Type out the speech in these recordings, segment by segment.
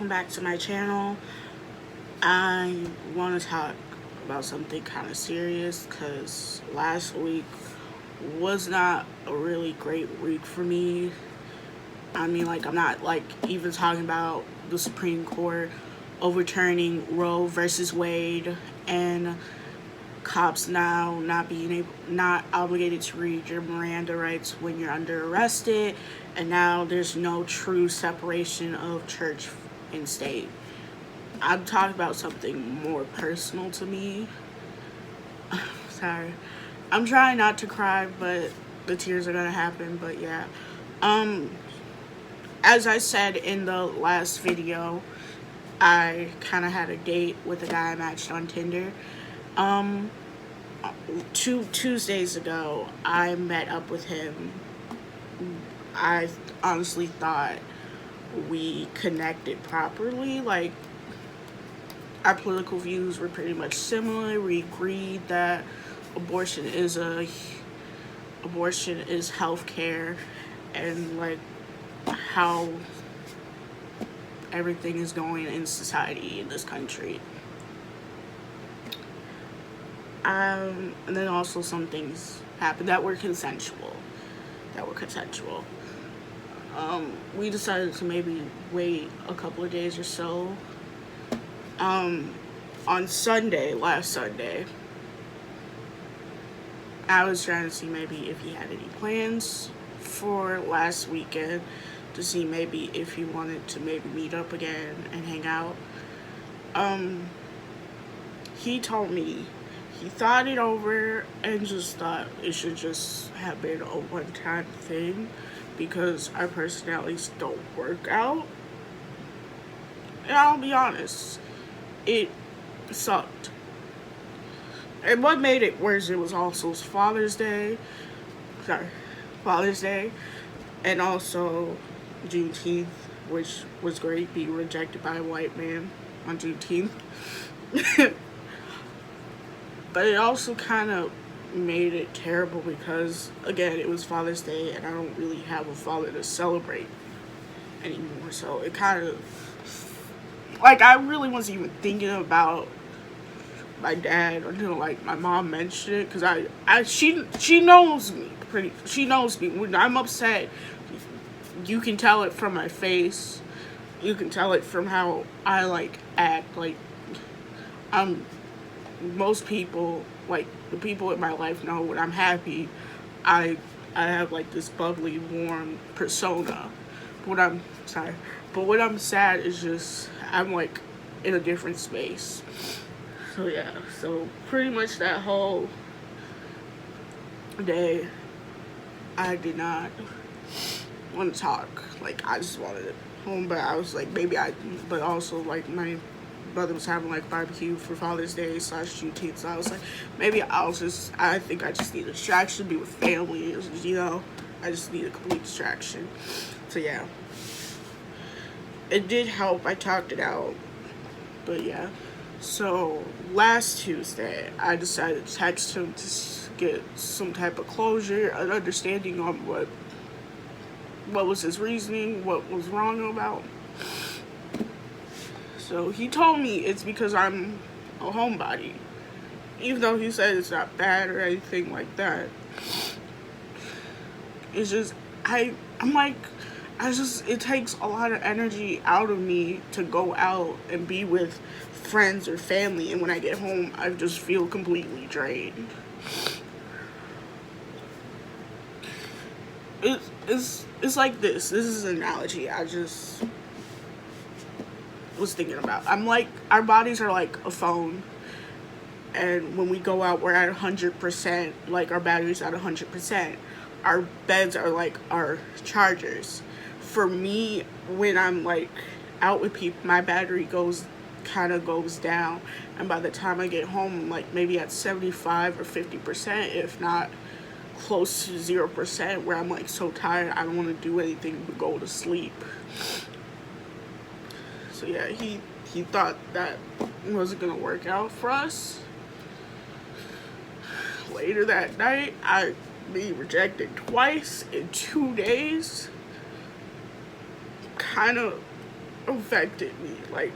back to my channel. I want to talk about something kind of serious because last week was not a really great week for me. I mean, like, I'm not like even talking about the Supreme Court overturning Roe versus Wade and cops now not obligated to read your Miranda rights when you're under arrested, and now there's no true separation of church and state. I'm talking about something more personal to me. Sorry. I'm trying not to cry, but the tears are gonna happen, but yeah. Um, as I said in the last video, I kind of had a date with a guy I matched on Tinder. Um, 2 Tuesdays ago, I met up with him. I honestly thought we connected properly. Like, our political views were pretty much similar. We agreed that abortion is health care, and like how everything is going in society in this country. And then also some things happened that were consensual. We decided to maybe wait a couple of days or so. On Sunday, last Sunday, I was trying to see maybe if he had any plans for last weekend, to see maybe if he wanted to maybe meet up again and hang out. He told me he thought it over and just thought it should just have been a one-time thing because our personalities don't work out. And I'll be honest, it sucked. And what made it worse, it was also Father's Day, and also Juneteenth, which was great, being rejected by a white man on Juneteenth. But it also kind of made it terrible because, again, it was Father's Day and I don't really have a father to celebrate anymore. So it kind of, like, I really wasn't even thinking about my dad until, like, my mom mentioned it, because she knows me. She knows me. When I'm upset, you can tell it from my face. You can tell it from how I, like, act. Like, most people, like, the people in my life know when I'm happy, I have, like, this bubbly, warm persona. But when I'm sad, it's just, I'm, like, in a different space. So, yeah. So, pretty much that whole day, I did not want to talk. Like, I just wanted it home, but I was like, but also, like, my brother was having, like, barbecue for Father's Day / Juneteenth, so I was like, maybe I think I just need a distraction, be with family, you know, I just need a complete distraction. So, yeah. It did help, I talked it out, but yeah. So, last Tuesday, I decided to text him to get some type of closure, an understanding on what was his reasoning, what was wrong about. So he told me it's because I'm a homebody, even though he said it's not bad or anything like that. It's just, it takes a lot of energy out of me to go out and be with friends or family, and when I get home, I just feel completely drained. It's like this. This is an analogy I just was thinking about. I'm like, our bodies are like a phone, and when we go out, we're at 100%, like our battery's at 100%. Our beds are like our chargers. For me, when I'm like out with people, my battery kind of goes down, and by the time I get home, I'm like maybe at 75 or 50%, if not close to 0%, where I'm like so tired I don't want to do anything but go to sleep. So yeah, he thought that wasn't gonna work out for us. Later that night, I being rejected twice in 2 days kind of affected me. Like,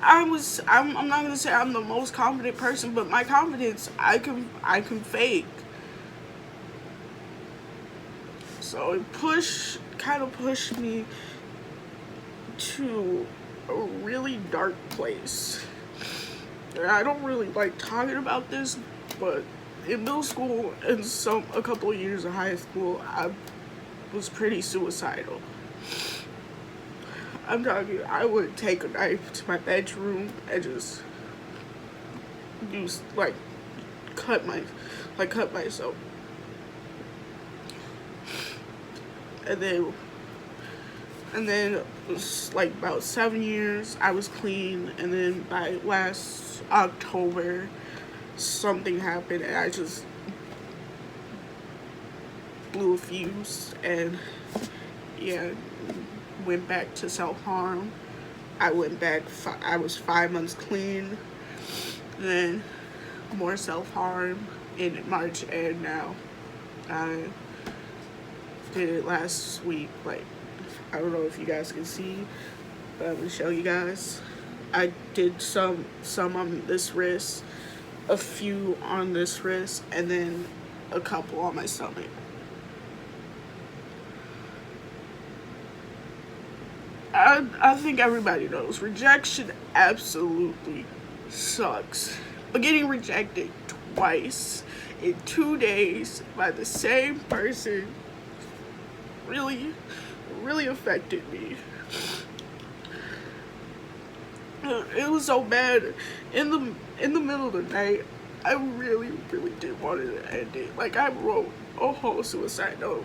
I'm not gonna say I'm the most confident person, but my confidence I can fake. So it kind of pushed me to a really dark place. And I don't really like talking about this, but in middle school and a couple of years of high school, I was pretty suicidal. I'm talking, I would take a knife to my bedroom and just use, cut myself. And then it was like about 7 years I was clean, and then by last October something happened and I just blew a fuse, and yeah, went back to self-harm. I was 5 months clean, then more self-harm in March, and now I did it last week. Like, I don't know if you guys can see, but I'm gonna show you guys. I did some on this wrist, a few on this wrist, and then a couple on my stomach. I think everybody knows rejection absolutely sucks. But getting rejected twice in 2 days by the same person really affected me. It was so bad. In the middle of the night, I really did want to end it. Like, I wrote a whole suicide note.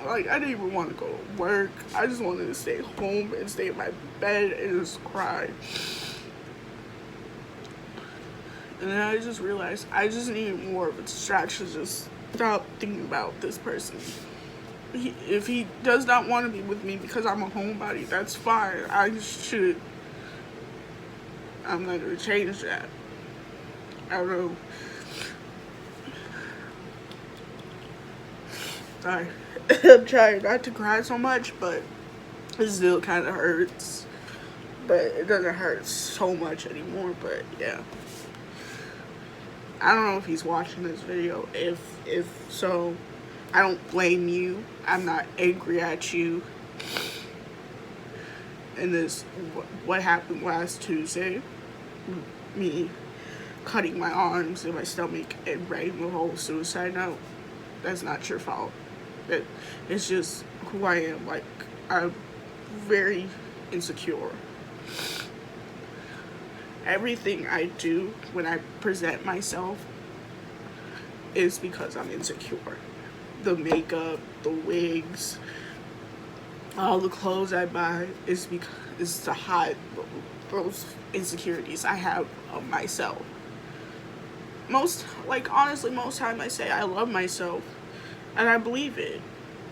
I didn't even want to go to work. I just wanted to stay home and stay in my bed and just cry. And then I just realized I just needed more of a distraction to just stop thinking about this person. If he does not want to be with me because I'm a homebody, that's fine. I'm not going to change that. I don't know. Sorry. I'm trying not to cry so much, but it still kind of hurts. But it doesn't hurt so much anymore, but yeah. I don't know if he's watching this video. If so, I don't blame you. I'm not angry at you. And what happened last Tuesday, me cutting my arms and my stomach and writing the whole suicide note, that's not your fault. It's just who I am. Like, I'm very insecure. Everything I do when I present myself is because I'm insecure. The makeup, the wigs, all the clothes I buy is to hide those insecurities I have of myself. Honestly, most time I say I love myself, and I believe it.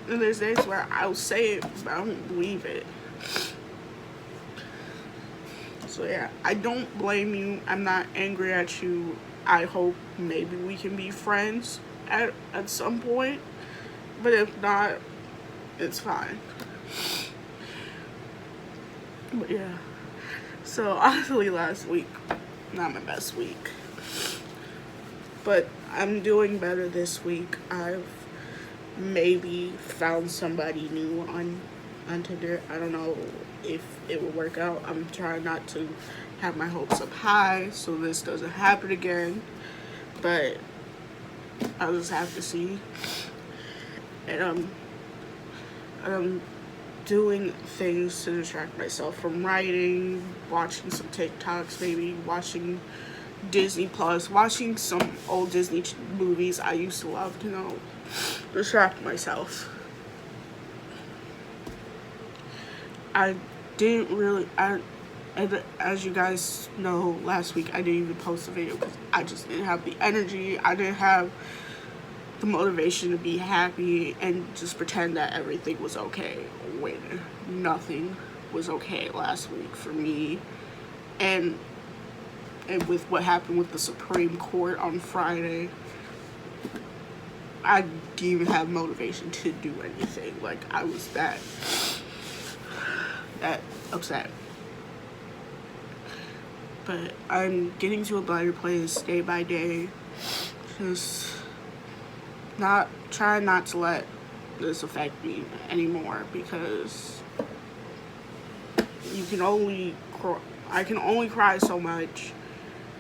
And there's days where I'll say it, but I don't believe it. So yeah, I don't blame you. I'm not angry at you. I hope maybe we can be friends at some point. But if not, it's fine. But yeah. So honestly, last week, not my best week. But I'm doing better this week. I've maybe found somebody new on Tinder. I don't know if it will work out. I'm trying not to have my hopes up high so this doesn't happen again. But I'll just have to see. And I'm doing things to distract myself from writing, watching some TikToks, maybe watching Disney Plus, watching some old Disney movies I used to love to distract myself. As you guys know, last week I didn't even post a video because I just didn't have the energy. I didn't have the motivation to be happy and just pretend that everything was okay when nothing was okay last week for me. And with what happened with the Supreme Court on Friday, I didn't even have motivation to do anything. Like, I was that upset. But I'm getting to a better place day by day. Just try not to let this affect me anymore, because I can only cry so much,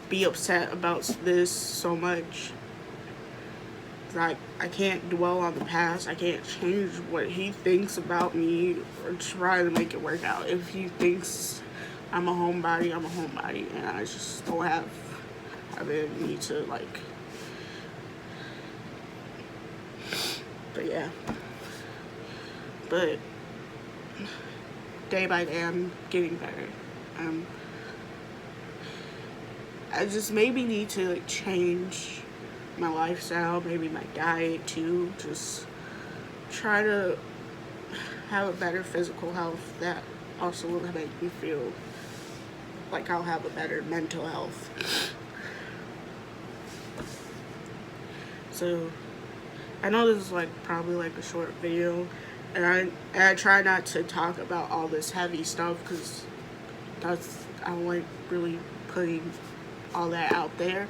be upset about this so much. I can't dwell on the past. I can't change what he thinks about me or try to make it work out. If he thinks I'm a homebody, I'm a homebody, and I just don't have it in me to, like. But yeah. But day by day, I'm getting better. I just maybe need to, like, change my lifestyle, maybe my diet too. Just try to have a better physical health that also will make me feel like I'll have a better mental health. So I know this is like probably like a short video, and I try not to talk about all this heavy stuff, because I don't like really putting all that out there.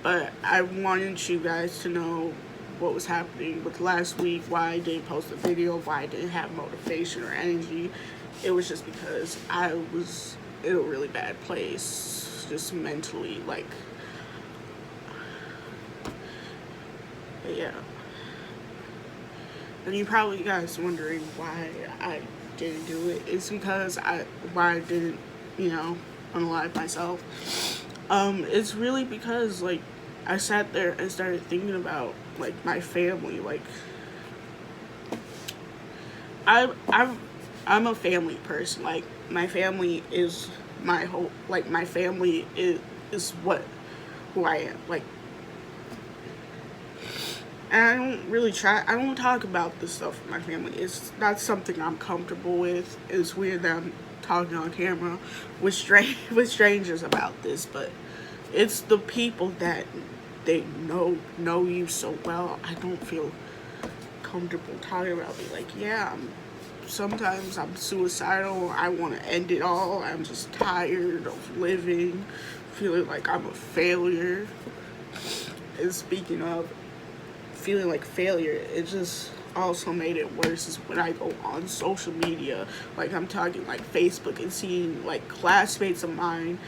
But I wanted you guys to know what was happening with last week, why I didn't post a video, why I didn't have motivation or energy. It was just because I was in a really bad place, just mentally, like. But yeah. And you probably guys wondering why I didn't do it. It's because why I didn't, unalive myself. It's really because, like, I sat there and started thinking about, like, my family. Like, I'm a family person. Like, my family is my whole, like, my family is who I am. Like, and I don't talk about this stuff with my family. It's not something I'm comfortable with. It's weird that I'm talking on camera with strangers about this, but it's the people that they know you so well. I don't feel comfortable talking about it. Like, yeah, sometimes I'm suicidal. I want to end it all. I'm just tired of living, feeling like I'm a failure. And speaking of feeling like failure, it just also made it worse is when I go on social media, like I'm talking like Facebook, and seeing like classmates of mine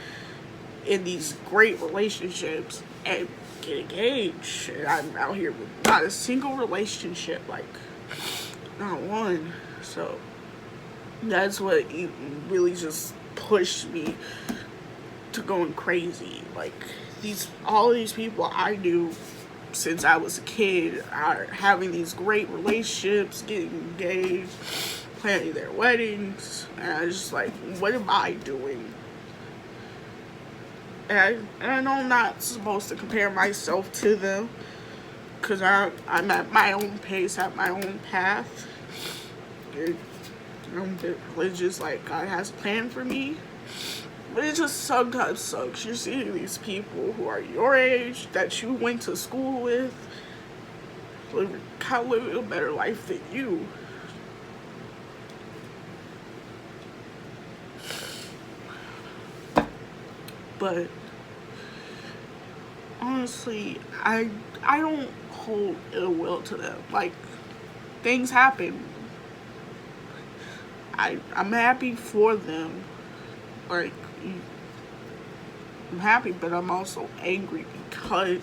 in these great relationships and get engaged, and I'm out here with not a single relationship, like not one. So that's what really just pushed me to going crazy. Like, all of these people I knew since I was a kid are having these great relationships, getting engaged, planning their weddings, and I was just like, what am I doing? And I know I'm not supposed to compare myself to them, because I'm at my own pace, at my own path. I'm a bit religious, like God has a plan for me. But it just sometimes sucks. You're seeing these people who are your age, that you went to school with, kind of living a better life than you. But honestly, I don't hold ill will to them. Like, things happen. I'm happy for them. Like, I'm happy, but I'm also angry because,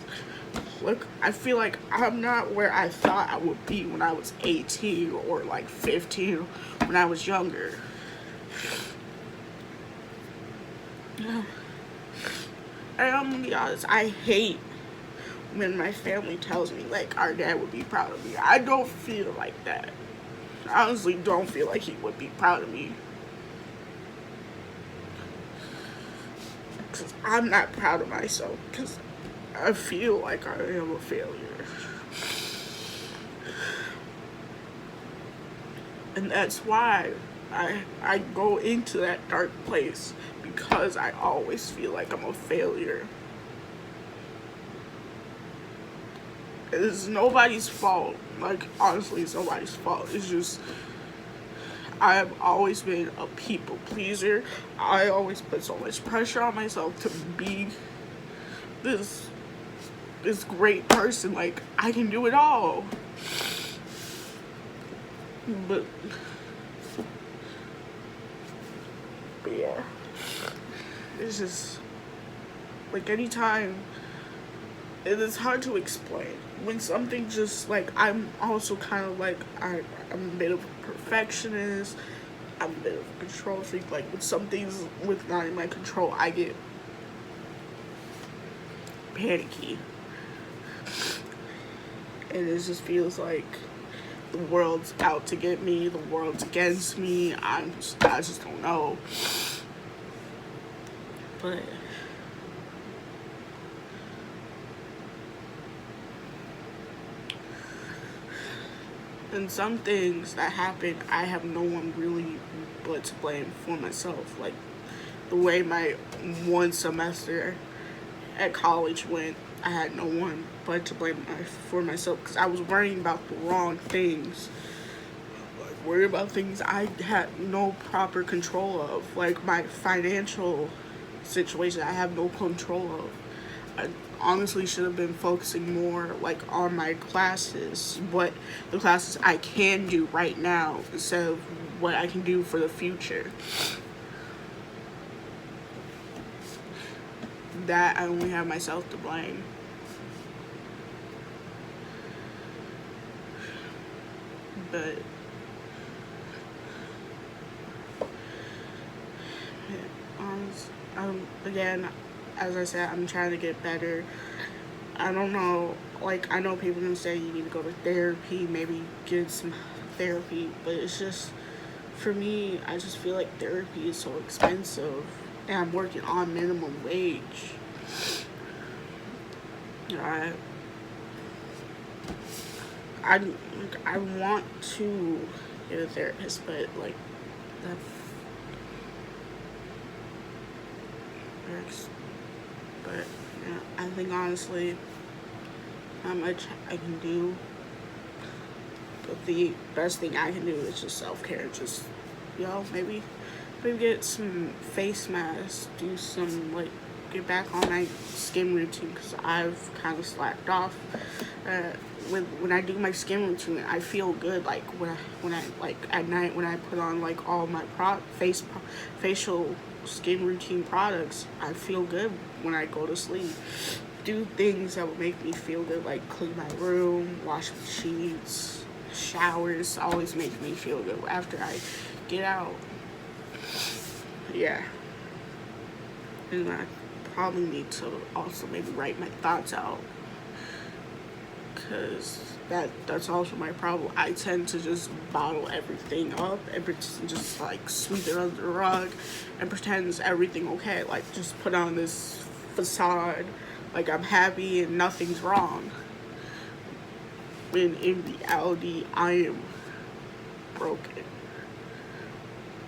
look, I feel like I'm not where I thought I would be when I was 18 or like 15 when I was younger. And I'm gonna be honest, I hate when my family tells me like our dad would be proud of me. I don't feel like that. I honestly don't feel like he would be proud of me. Because I'm not proud of myself, because I feel like I am a failure. And that's why I go into that dark place, because I always feel like I'm a failure. It's nobody's fault. Like, honestly, it's nobody's fault. It's just, I have always been a people pleaser. I always put so much pressure on myself to be this great person. Like, I can do it all. But yeah, it's just like anytime, it is hard to explain when something just like, I'm also kind of like, I'm a bit of a perfectionist. I'm a bit of a control freak. Like, when something's with not in my control, I get panicky, and it just feels like the world's out to get me. The world's against me. I just don't know. But and some things that happen, I have no one really but to blame for myself. Like, the way my one semester at college went, I had no one but to blame for myself, because I was worrying about the wrong things. Like, worrying about things I had no proper control of. Like, my financial situation, I have no control of. I honestly should have been focusing more like on my classes, what the classes I can do right now, instead of what I can do for the future. That I only have myself to blame. But again, as I said, I'm trying to get better. I don't know, like, I know people can say you need to go to therapy, maybe get some therapy, but it's just, for me, I just feel like therapy is so expensive, and I'm working on minimum wage. I want to get a therapist, but like, that works. But yeah, I think honestly, not much I can do. But the best thing I can do is just self-care. Just, maybe get some face masks, do some, like, get back on my skin routine, because I've kind of slacked off. When I do my skin routine, I feel good. Like, when I like at night, when I put on like all my facial skin routine products, I feel good when I go to sleep. Do things that will make me feel good, like clean my room, wash my sheets, showers always make me feel good after I get out. Yeah. And I probably need to also maybe write my thoughts out, because that's also my problem. I tend to just bottle everything up and just like sweep it under the rug and pretend everything okay. Like, just put on this facade like I'm happy and nothing's wrong, when in reality I am broken.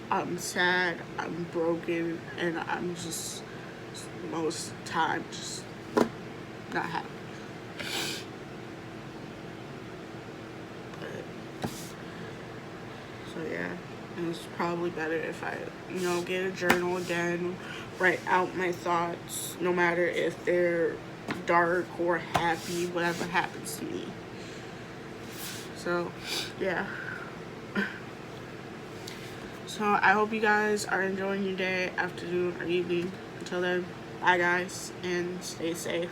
I'm sad, I'm broken, and I'm just most of the time just not happy. But, so yeah, and it's probably better if I, get a journal again, write out my thoughts, no matter if they're dark or happy, whatever happens to me. So, yeah. So I hope you guys are enjoying your day, afternoon, or evening. Until then, bye guys, and stay safe.